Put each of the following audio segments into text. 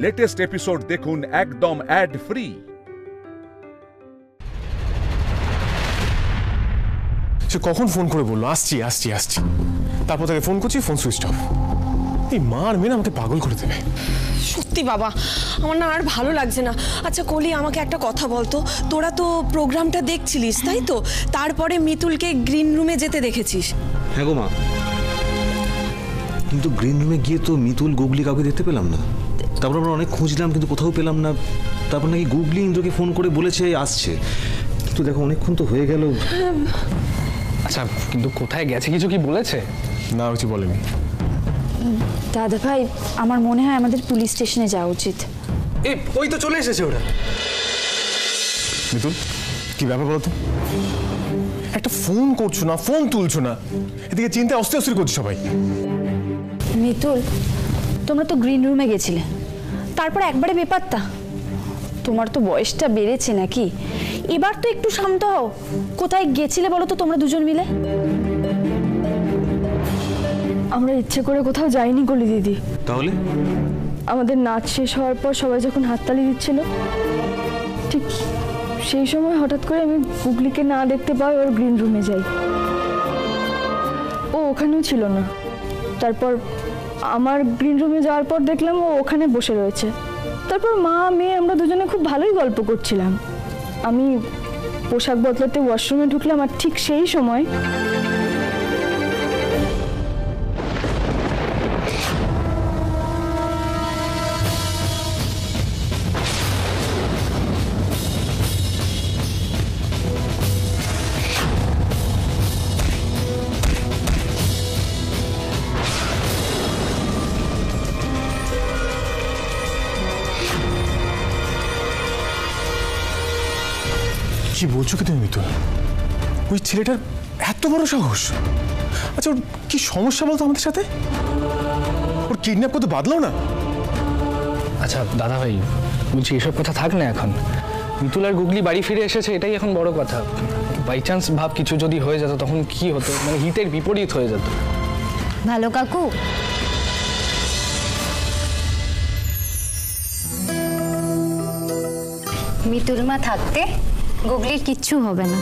Latest episode দেখুন একদম add free. সে কখন ফোন করে বললো আসছি আসছি আসছি, তারপর তাকে ফোন করছি, ফোন সুইচ অফ। এই মার মেয়ে আমাকে পাগল করে দেবে। সত্যি বাবা, আমার না আর ভালো লাগছে না। আচ্ছা কলি, আমাকে একটা কথা বলতো, তোরা তো প্রোগ্রামটা দেখছিলিস তাই তো? তারপরে মিতুলকে গ্রিন রুমে যেতে দেখেছিস? হ্যাঁ গো মা, কিন্তু গ্রিন রুমে গিয়ে তো মিতুল গুগলি কাউকে দেখতে পেলাম না। তারপর আমরা অনেক খুঁজলাম কিন্তু কোথাও পেলাম না। তারপর নাকি গুগলি ইন্দ্রকে ফোন করে বলেছে আসছে, কিন্তু দেখো অনেকক্ষণ তো হয়ে গেল। আচ্ছা, কিন্তু কোথায় গেছে কিছু কি বলেছে? না, কিছু বলেনি। দাদা ভাই, আমার মনে হয় আমাদের পুলিশ স্টেশনে যাওয়া উচিত। ওই তো চলে এসেছে ওরা। মিতুল, কি ব্যাপার বলতো? একটা ফোন করছো না, ফোন তুলছো না, এদিকে চিন্তায় অস্থির অস্থির করছো সবাই। মিতুল, তোমরা তো গ্রিন রুমে গেছিলে, তারপর একবারে বেপাত্তা। তোমার তো বয়সটা বেড়েছে নাকি? এবার তো একটু শান্ত হও। কোথায় গেছিলে বলো তো তোমরা দুজন মিলে? আমরা ইচ্ছে করে কোথাও যাইনি গলি দিদি। তাহলে আমাদের নাচ শেষ হওয়ার পর সবাই যখন হাততালি দিচ্ছিল, ঠিক সেই সময় হঠাৎ করে আমি গুগলিকে না দেখতে পাই, ওর গ্রিন রুমে যাই। ও ওখানেও ছিল না। তারপর আমার গ্রিন রুমে যাওয়ার পর দেখলাম ও ওখানে বসে রয়েছে। তারপর মা মেয়ে আমরা দুজনে খুব ভালোই গল্প করছিলাম। আমি পোশাক বদলাতে ওয়াশরুমে ঢুকলাম, আর ঠিক সেই সময় কি বলছো কি তুমি মিতুল? ওই ছেলেটার এত বড় সাহস! আচ্ছা, ওর কি সমস্যা বলতো আমাদের সাথে? ওর কিডন্যাপ করতে বাদলাও না? আচ্ছা দাদা ভাই, বলছি এসব কথা থাক না এখন। মিতুল আর গুগলি বাড়ি ফিরে এসেছে, এটাই এখন বড় কথা। বাই চান্স ভাব কিছু যদি হয়ে যেত তখন কি হতো, মানে হিতের বিপরীত হয়ে যেত। ভালো কাকু, মিতুল মা থাকতে গুগলির কিচ্ছু হবে না।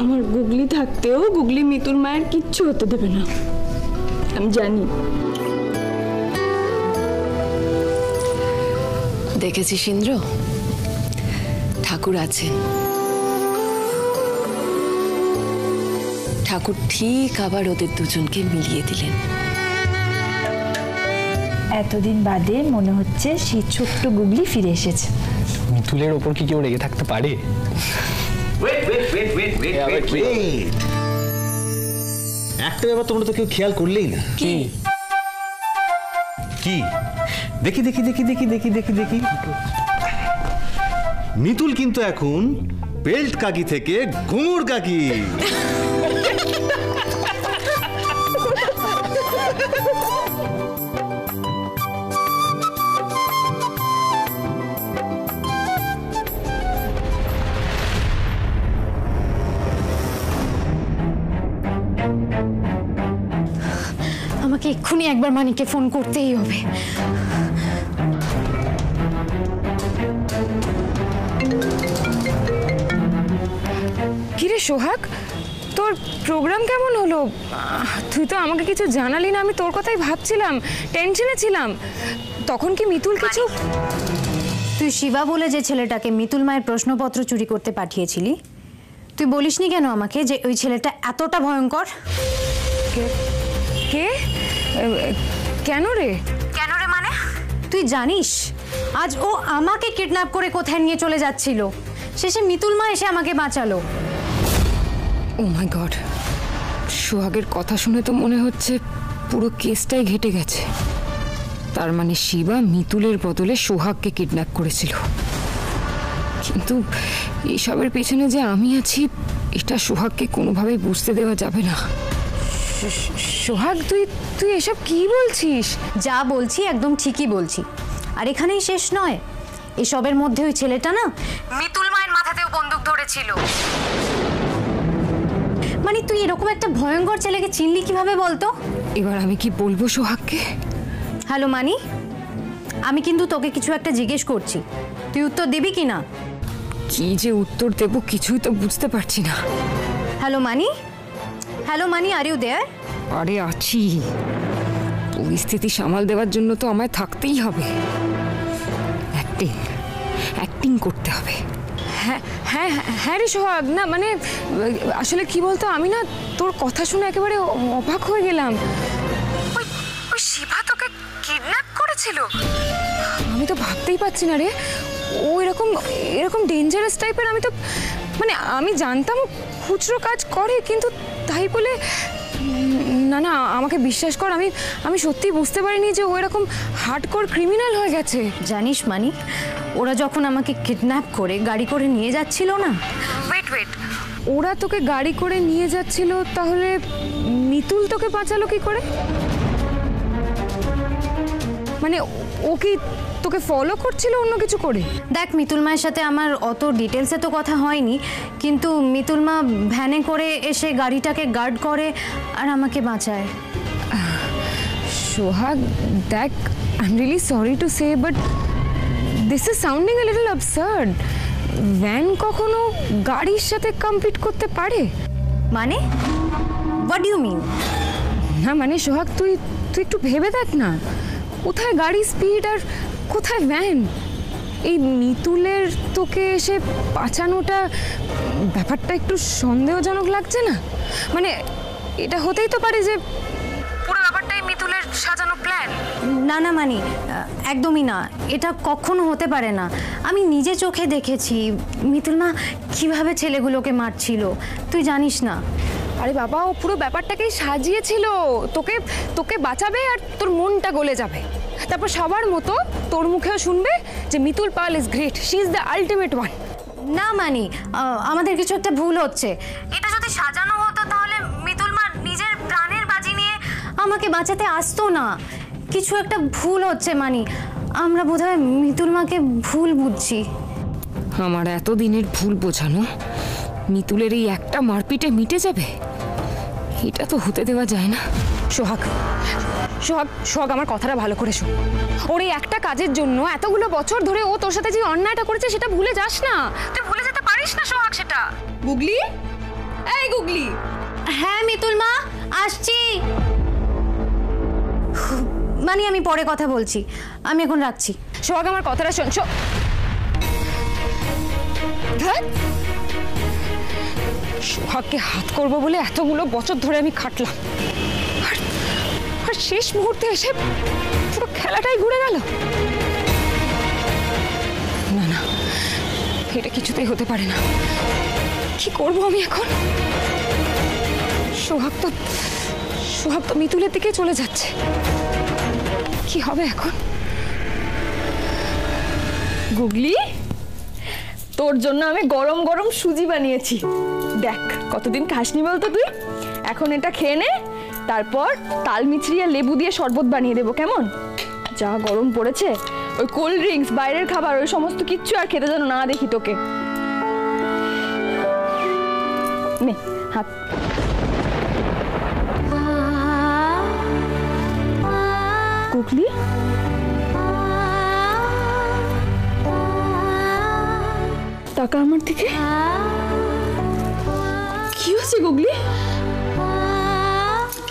আমার গুগলি থাকতেও গুগলি মিতুল মায়ের কিচ্ছু হতে দেবে না, আমি জানি। দেখেছিস ইন্দ্র, ঠাকুর আছেন। ঠাকুর ঠিক আবার ওদের দুজনকে মিলিয়ে দিলেন। এতদিন বাদে মনে হচ্ছে সেই ছোট্ট গুগলি ফিরে এসেছে। মিতুলের ওপর কি কেউ রেগে থাকতে পারে? একটা ব্যাপার তোমরা তো কেউ খেয়াল করলেই না। কি? কি? দেখি দেখি দেখি দেখি দেখি দেখি দেখি মিতুল কিন্তু এখন বেল্ট কাকি থেকে ঘুঙুর কাকি। আমাকে এক্ষুনি একবার মানিককে ফোন করতেই হবে। কিরে সোহাগ, তোর প্রোগ্রাম কেমন হলো? তুই তো আমাকে কিছু জানালি না। আমি তোর কথাই ভাবছিলাম, টেনশনে ছিলাম। তখন কি মিতুল কিছু? তুই শিবা বলে যে ছেলেটাকে মিতুল মায়ের প্রশ্নপত্র চুরি করতে পাঠিয়েছিলি, তুই বলিসনি কেন আমাকে যে ওই ছেলেটা এতটা ভয়ঙ্কর? কে? কেন রে? কেন রে মানে? তুই জানিস আজ ও আমাকে কিডন্যাপ করে কোথায় নিয়ে চলে যাচ্ছিল, শেষে মিতুল মা এসে আমাকে বাঁচালো। ও মাই গড, সোহাগের কথা শুনে তো মনে হচ্ছে পুরো কেসটাই ঘেটে গেছে। তার মানে শিবা মিতুলের বদলে সোহাগকে কিডন্যাপ করেছিল। কিন্তু এসবের পেছনে যে আমি আছি এটা সোহাগকে কোনোভাবেই বুঝতে দেওয়া যাবে না। সোহাগ, তুই এসব কি বলছিস? যা বলছি একদম ঠিকই বলছি। আর এখানেই শেষ নয়, এসবের মধ্যে ওই ছেলেটা না মিতুল মায়ের মাথাতেও বন্দুক ধরেছিল। মানে তুই এরকম একটা ভয়ঙ্কর ছেলেকে চিনলি কিভাবে বলতো? এবার আমি কি বলবো সোহাগকে? হ্যালো মানি, আমি কিন্তু তোকে কিছু একটা জিজ্ঞেস করছি, তুই উত্তর দিবি কি না? কি যে উত্তর দেব কিছুই তো বুঝতে পারছি না। Hello Mani, are you there? আরে আছি, পরিস্থিতি সামাল দেওয়ার জন্য তো আমায় থাকতেই হবে। অ্যাক্টিং করতে হবে। হ্যাঁ হ্যাঁ হ্যাঁ রে সোহাগ, না মানে আসলে কি বলতো, আমি না তোর কথা শুনে একেবারে অবাক হয়ে গেলাম। ওই শিবা তোকে কিডন্যাপ করেছিল? আমি তো ভাবতেই পারছি না রে, ও এরকম ডেঞ্জারাস টাইপের। আমি তো মানে আমি জানতাম খুচরো কাজ করে, কিন্তু তাই বলে না না, আমাকে বিশ্বাস কর, আমি সত্যিই বুঝতে পারিনি যে ও এরকম হার্ডকোর ক্রিমিনাল হয়ে গেছে। জানিস মানি, ওরা যখন আমাকে কিডন্যাপ করে গাড়ি করে নিয়ে যাচ্ছিল না, ওয়েট, ওরা তোকে গাড়ি করে নিয়ে যাচ্ছিল, তাহলে মিতুল তোকে বাঁচালো কি করে? মানে ও কি তোকে ফলো করছিল অন্য কিছু করে? দেখ, মিতুল মায়ের সাথে আমার অত ডিটেলসে তো কথা হয়নি, কিন্তু মিতুল মা ভ্যানে করে এসে গাড়িটাকে গার্ড করে আর আমাকে বাঁচায়। সোহাগ দেখ, I am really sorry to say, but this is sounding a little absurd. Van কখনো গাড়ির সাথে কম্পিট করতে পারে? মানে হোয়াট ডু ইউ মিন? না মানে সোহাগ, তুই একটু ভেবে দেখ না, কোথায় গাড়ি স্পিড আর কোথায় ভ্যান? এই মিতুলের তোকে এসে বাঁচানোটা ব্যাপারটা একটু সন্দেহজনক লাগছে না? মানে এটা হতেই তো পারে যে পুরো ব্যাপারটাই মিতুলের সাজানো প্ল্যান। না মানি, একদমই না, এটা কখনো হতে পারে না। আমি নিজে চোখে দেখেছি মিতুল মা কিভাবে ছেলেগুলোকে মারছিল, তুই জানিস না? আরে বাবা, ও পুরো ব্যাপারটাকেই সাজিয়েছিল, তোকে বাঁচাবে আর তোর মনটা গলে যাবে, তারপর সবার মতো তোর মুখেও শুনবে যে Mitul Pal is great, she is the ultimate one. না মানি, আমাদের কিছু একটা ভুল হচ্ছে। এটা যদি সাজানো হতো তাহলে মিতুল মা নিজের প্রাণের বাজি নিয়ে আমাকে বাঁচাতে আসতো না। কিছু একটা ভুল হচ্ছে মানি, আমরা বোধহয় মিতুল মাকে ভুল বুঝছি। আমার এতদিনের ভুল বোঝানো মিতুলের এই একটা মারপিটে মিটে যাবে? এটা তো হতে দেওয়া যায় না। সোহাগ, আমার কথাটা ভালো করে শোন। ওর এই একটা কাজের জন্য এতগুলো বছর ধরে ও তোর সাথে যে অন্যায়টা করেছে সেটা ভুলে যাস না, তুই ভুলে যেতে পারিস না সোহাগ সেটা। গুগলি, এই গুগলি। হ্যাঁ মিতুল মা, আসছি। মানি আমি পরে কথা বলছি, আমি এখন রাখছি। সোহাগ আমার কথাটা শোন। সোহাগকে হাত করবো বলে এতগুলো বছর ধরে আমি খাটলাম, আর শেষ মুহূর্তে এসে পুরো খেলাটাই ঘুরে গেল। না না, এটা কিছুতেই হতে পারে না। কি করবো আমি এখন? সোহাগ তো মিতুলের দিকে চলে যাচ্ছে, কি হবে এখন? গুগলি, তোর জন্য আমি গরম গরম সুজি বানিয়েছি, দেখ কতদিন খাসনি বলতো তুই। এখন এটা খেয়ে নে, তারপর তাল মিছরি আর লেবু দিয়ে শরবত বানিয়ে দেবো, কেমন? যা গরম পড়েছে, ওই কোল্ড ড্রিঙ্কস, বাইরের খাবার, ওই সমস্ত কিচ্ছু আর খেতে যেন না দেখি তোকে। নে হাত। গুগলি, টাকা আমার দিকে। কি হয়েছে গুগলি?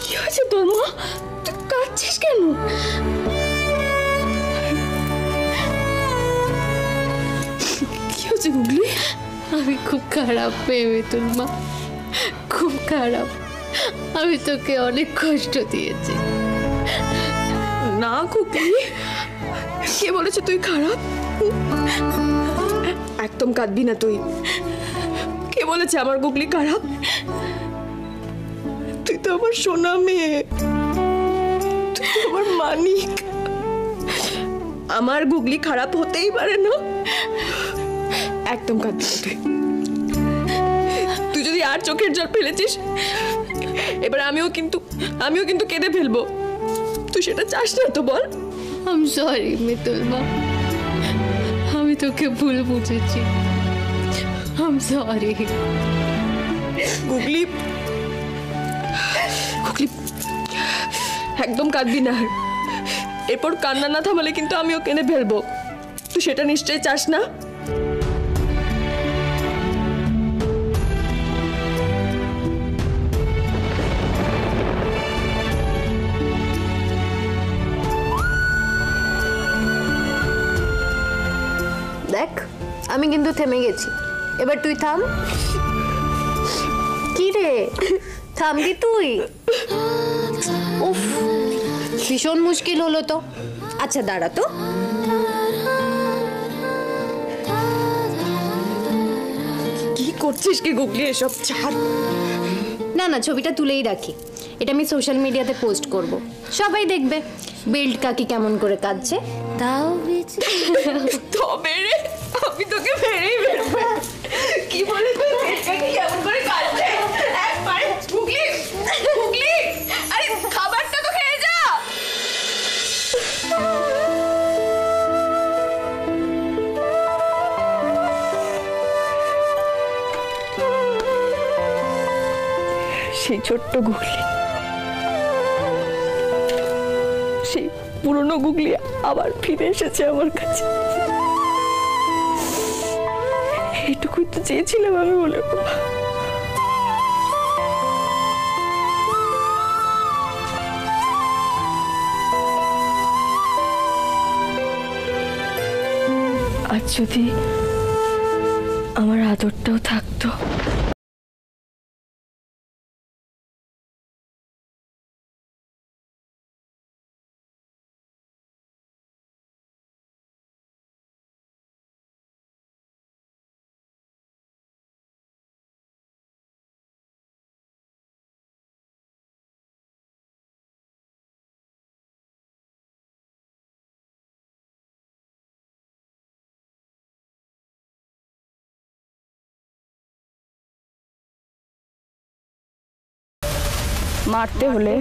কি হয়েছে তোর? মা, তুই কাঁদছিস কেন? কি হয়েছে গুগলি? আমি খুব খারাপ পেয়ে মিতুল মা, খুব খারাপ। আমি তোকে অনেক কষ্ট দিয়েছি। না গুগলি, কে বলেছে তুই খারাপ? একদম কাঁদবি না তুই। কে বলেছে আমার গুগলি খারাপ? তুই তো আমার সোনা মেয়ে, তুই তো আমার মানিক। আমার গুগলি খারাপ হতেই পারে না। একদম কাঁদবি না তুই। তুই যদি আর চোখের জল ফেলেছিস, এবার আমিও কিন্তু কেঁদে ফেলবো। তুই সেটা চাস না তো, বল। আই এম সরি মিতুল মা, আমি তোকে ভুল বুঝেছি। I am sorry. Googly, Googly একদম কাঁদবি না, এরপর কান্না না থামালে কিন্তু আমি ওকে এনে ফেলবো। তুই সেটা নিশ্চয়ই চাস না? দেখ আমি কিন্তু থেমে গেছি, এবার তুই থাম। কি রে থামবি তুই? উফ ভীষণ মুশকিল হলো তো। আচ্ছা দাঁড়া তো, কি করছিস কি গুগলি? এসব ছাড়। না না ছবিটা তুলেই রাখি, এটা আমি সোশ্যাল মিডিয়াতে পোস্ট করব, সবাই দেখবে বিল্ড কাকি কেমন করে কাঁদছে। তাও তবে রে আমি তোকে ফেরেই ফেলবো। কি বলে তুই কাকি কেমন করে কাঁদছে? একবার গুগলি গুগলি, আরে খাবারটা তো খেয়ে যা। সেই ছোট্ট গুগলি, সেই পুরনো গুগলি আবার ফিরে এসেছে আমার কাছে। এইটুকুই তো চেয়েছিলাম আমি বলে। আর যদি আমার আদরটাও থাকতো। মারতে হলে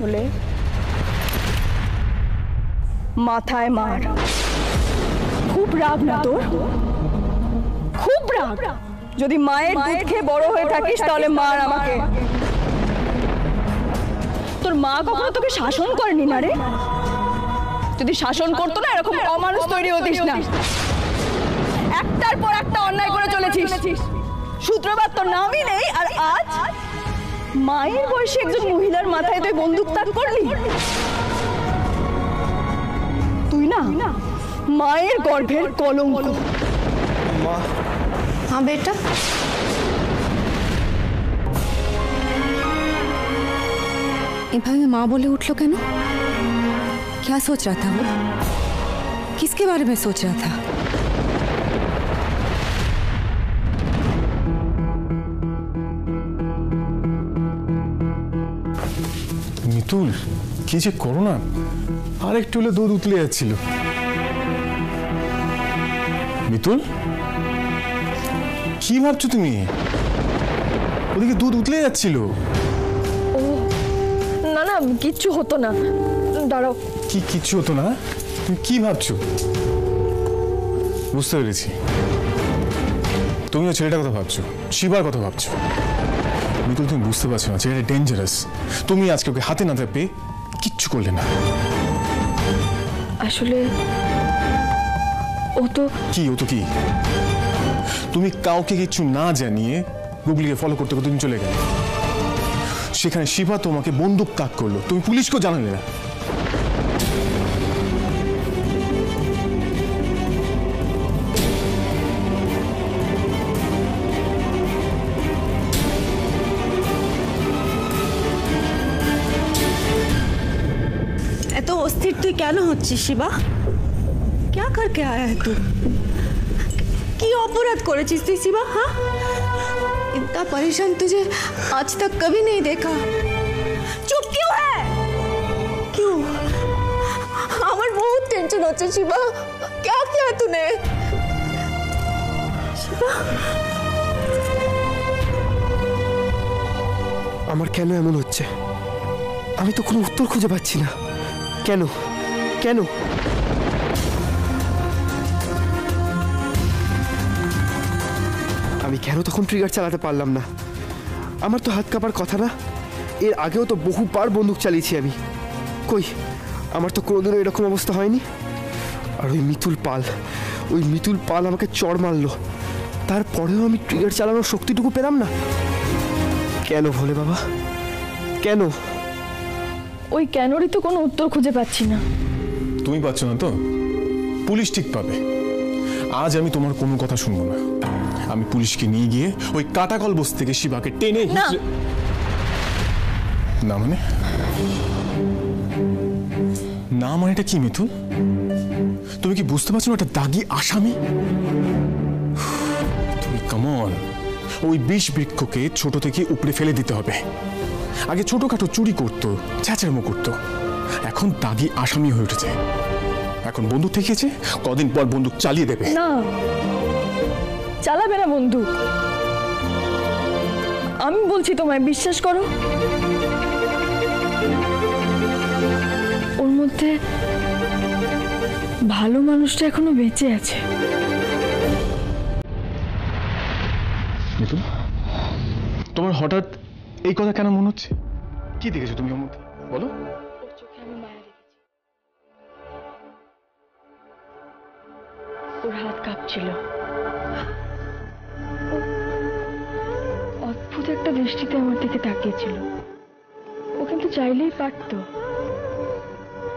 মাথায় মার। খুব রাগ না তোর? খুব রাগ? যদি মায়ের দুধ খেয়ে বড় হয়ে থাকিস তাহলে মার আমাকে। তোর মা কখনো তোকে শাসন করেনি না রে? যদি শাসন করতো না এরকম অমানুষ তৈরি হতিস না। একটার পর একটা অন্যায় করে চলেছিস, সূত্রপাত তোর নামই নেই। আর আজ মায়ের বয়সে একজন মহিলার মাথায় তুই বন্দুক তাক করলি। তুই না মায়ের গর্ভের কলঙ্ক। हाँ बेटा এভাবে মা বলে উঠলো কেন? क्या सोच रहा था वो? किसके बारे में सोच रहा था? মিতুল কি যে করো না, আর একটু হলে দুধ উতলে যাচ্ছিল। মিতুল কি ভাবছো তুমি? ওদিকে দুধ উতলে যাচ্ছিল। না না কিচ্ছু হতো না, দাঁড়াও। কি কিচ্ছু হতো না? তুমি কি ভাবছো? বুঝতে পেরেছি, তুমিও ছেলেটার কথা ভাবছো, শিবার কথা ভাবছো। মিতুল তুমি বুঝতে পারছো না ছেলেটা ডেঞ্জারাস। তুমি আজকে ওকে হাতে নাতে পেয়ে কিচ্ছু করলে না। আসলে ও তো কি তুমি কাউকে কিছু না জানিয়ে গুগলিকে ফলো করতে করতে তুমি চলে গেলে। সেখানে শিবা তোমাকে বন্দুক তাক করলো, তুমি পুলিশকেও জানালে না। এত অস্থির তুই কেন হচ্ছিস শিবা? क्या करके आया है तू? কি অপরাধ করেছিস তুই শিবা? हाँ इतना परेशान तुझे आज तक कभी नहीं देखा। चुप क्यों है? क्यों? আমার बहुत टेंशन হচ্ছে শিবা। क्या किया तूने? শিবা আমার কেন এমন হচ্ছে? আমি তো কোনো উত্তর খুঁজে পাচ্ছি না। কেন কেন? আমি কেন তখন ট্রিগার চালাতে পারলাম না? আমার তো হাত কাঁপার কথা না? এর আগেও তো বহুবার বন্দুক চালিয়েছি আমি, কই আমার তো কোনোদিনও এরকম অবস্থা হয়নি। আর ওই মিতুল পাল আমাকে চড় মারলো, তারপরেও আমি ট্রিগার চালানোর শক্তিটুকু পেলাম না। কেন ভোলে বাবা, কেন? ওই কেনরই তো কোনো উত্তর খুঁজে পাচ্ছি না। তুমি পাচ্ছ না তো, পুলিশ ঠিক পাবে। আজ আমি তোমার কোনো কথা শুনবো না। আমি পুলিশকে নিয়ে গিয়ে ওই কাটাকল বস্তি থেকে শিবাকে টেনে না মানে না মানে এটা কি মিতুল? তুমি কি বুঝতে পারছো না এটা দাগি আসামি? তুমি কামন, ওই বিষ বৃক্ষকে ছোট থেকে উপরে ফেলে দিতে হবে। আগে ছোটখাটো চুরি করতো, ছ্যাঁচামো করতো, এখন দাগি আসামি হয়ে উঠেছে। এখন বন্দুক ঠেকিয়েছে, কদিন পর বন্দুক চালিয়ে দেবে। না, চালাবে না বন্দুক। আমি বলছি তোমায়, বিশ্বাস করো। ওর মধ্যে ভালো মানুষটা এখনো বেঁচে আছে। মিতুল, তোমার হঠাৎ এই কথা কেন মনে হচ্ছে? কি দেখেছো তুমি ওর মধ্যে বলো? ওর হাত কাঁপছিল, অদ্ভুত একটা দৃষ্টিতে আমার দিকে তাকিয়েছিল। ও কিন্তু চাইলেই পারত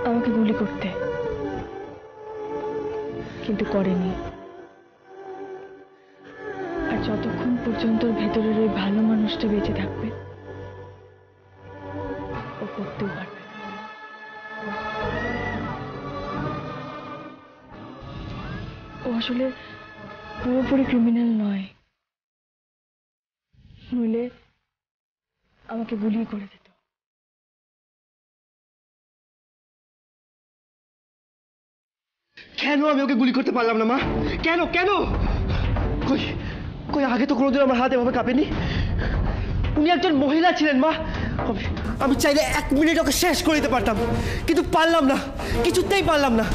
আমাকে গুলি করতে, কিন্তু করেনি। আর যতক্ষণ পর্যন্ত ভেতরের ওই ভালো মানুষটা বেঁচে থাকবে, ও করতেও পারবে। ও আসলে পুরোপুরি ক্রিমিনাল নয়, নইলে আমাকে গুলি করে দিত। কেন আমি ওকে গুলি করতে পারলাম না মা? কেন কেন? কই কই আগে তো কোনোদিন আমার হাত এভাবে কাঁপেনি। উনি একজন মহিলা ছিলেন মা। আমি চাইলে 1 মিনিট ওকে শেষ করে দিতে পারতাম, কিন্তু পারলাম না, কিছুতেই পারলাম না।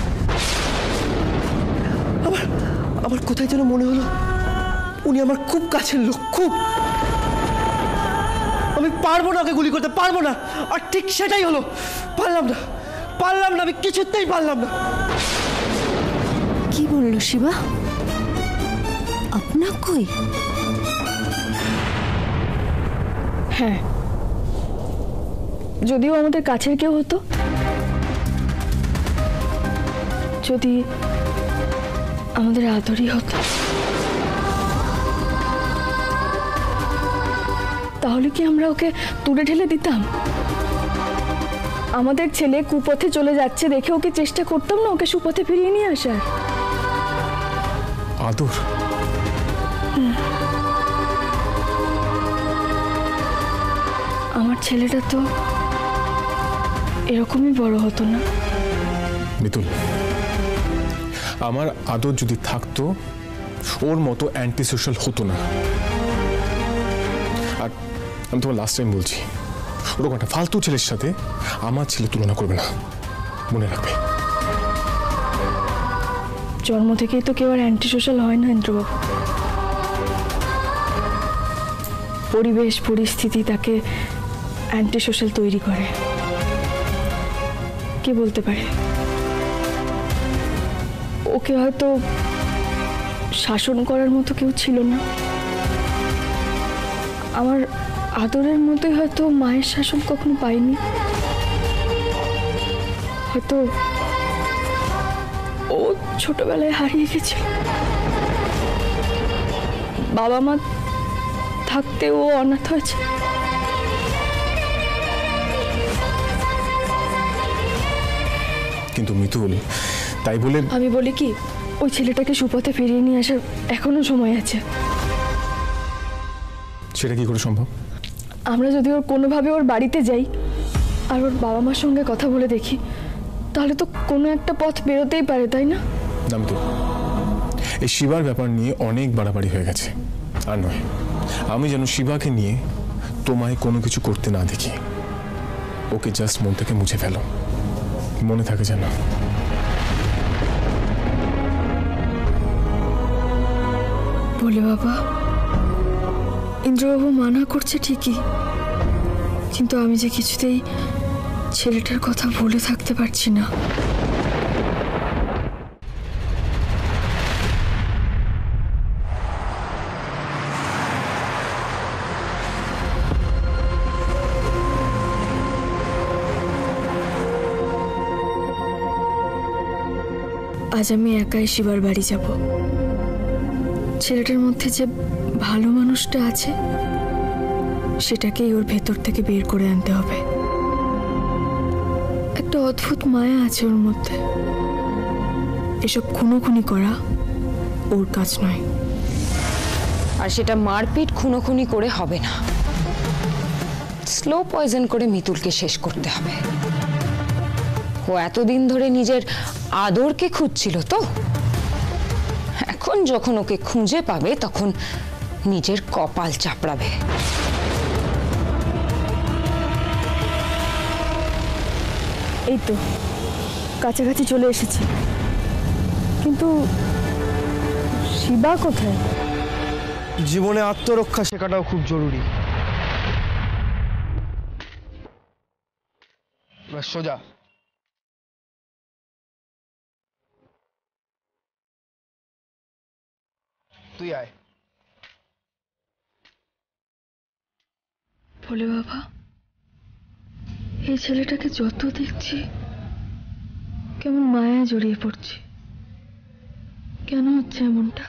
আমার কোথায় যেন মনে হলো উনি আমার খুব কাছের লোক, খুব। আমি পারবো না ওকে গুলি করতে, পারবো না। আর ঠিক সেটাই হলো, পারলাম না, আমি কিছুতেই পারলাম না। কি বললো শিবা? আপনা কই? হ্যাঁ, যদিও আমাদের কাছের কেউ হতো, যদি আমাদের আদরই হতো, তাহলে কি আমরা ওকে তুলে ঢেলে দিতাম? আমাদের ছেলে কুপথে চলে যাচ্ছে দেখে ওকে চেষ্টা করতাম না ওকে সুপথে ফিরিয়ে নিয়ে আসার? আদর? আমার ছেলেটা তো এরকমই বড় হতো না। মিতুল, আমার আদর যদি থাকতো ওর মতো অ্যান্টি সোশ্যাল হতো না। আর আমি তোমার লাস্ট টাইম বলছি, ওরকম একটা ফালতু ছেলের সাথে আমার ছেলে তুলনা করবে না, মনে রাখবে। জন্ম থেকেই তো কেউ আর অ্যান্টি সোশ্যাল হয় না ইন্দ্রবাবু। পরিবেশ পরিস্থিতি তাকে অ্যান্টি সোশ্যাল তৈরি করে। কে বলতে পারে? ওকে হয়তো শাসন করার মতো কেউ ছিল না। আমার আদরের মতোই হয়তো মায়ের শাসন কখনো পাইনি। হয়তো ও ছোটবেলায় হারিয়ে গেছিল। বাবা মা থাকতে ও অনাথ হয়েছে। কিন্তু মিতুল, তাই বলে আমি বলি কি, ওই ছেলেটাকে সুপথে ফিরিয়ে নিয়ে আসার এখনো সময় আছে। সেটা কি করে সম্ভব? আমরা যদি ওর কোনোভাবে ওর বাড়িতে যাই আর ওর বাবা মার সঙ্গে কথা বলে দেখি, তাহলে তো কোনো একটা পথ বেরোতেই পারে, তাই না? না মিতুল, এই শিবার ব্যাপার নিয়ে অনেক বাড়াবাড়ি হয়ে গেছে। আর নয়, আমি যেন শিবাকে নিয়ে তোমায় কোনো কিছু করতে না দেখি। ওকে জাস্ট মন থেকে মুছে ফেলো, মনে থাকে যেন। বলে বাবা, ইন্দ্রবাবু মানা করছে ঠিকই, কিন্তু আমি যে কিছুতেই ছেলেটার কথা ভুলে থাকতে পারছি না। আজ আমি একাই শিবার বাড়ি যাব। ছেলেটার মধ্যে যে ভালো মানুষটা আছে সেটাকেই ওর ভেতর থেকে বের করে আনতে হবে। একটা অদ্ভুত মায়া আছে ওর মধ্যে। এসব খুনোখুনি করা ওর কাজ নয়। আর সেটা মারপিট খুনোখুনি করে হবে না, স্লো পয়জন করে মিতুলকে শেষ করতে হবে। ও এতদিন ধরে নিজের আদরকে খুঁজছিল, তো এখন যখন ওকে খুঁজে পাবে তখন নিজের কপাল চাপড়াবে। এই তো কাছাকাছি চলে এসেছি, কিন্তু শিবা কোথায়? জীবনে আত্মরক্ষা শেখাটাও খুব জরুরি। সোজা তুই আয়। বলে বাবা, এই ছেলেটাকে যত দেখছি কেমন মায়া জড়িয়ে পড়ছি। কেন হচ্ছে এমনটা?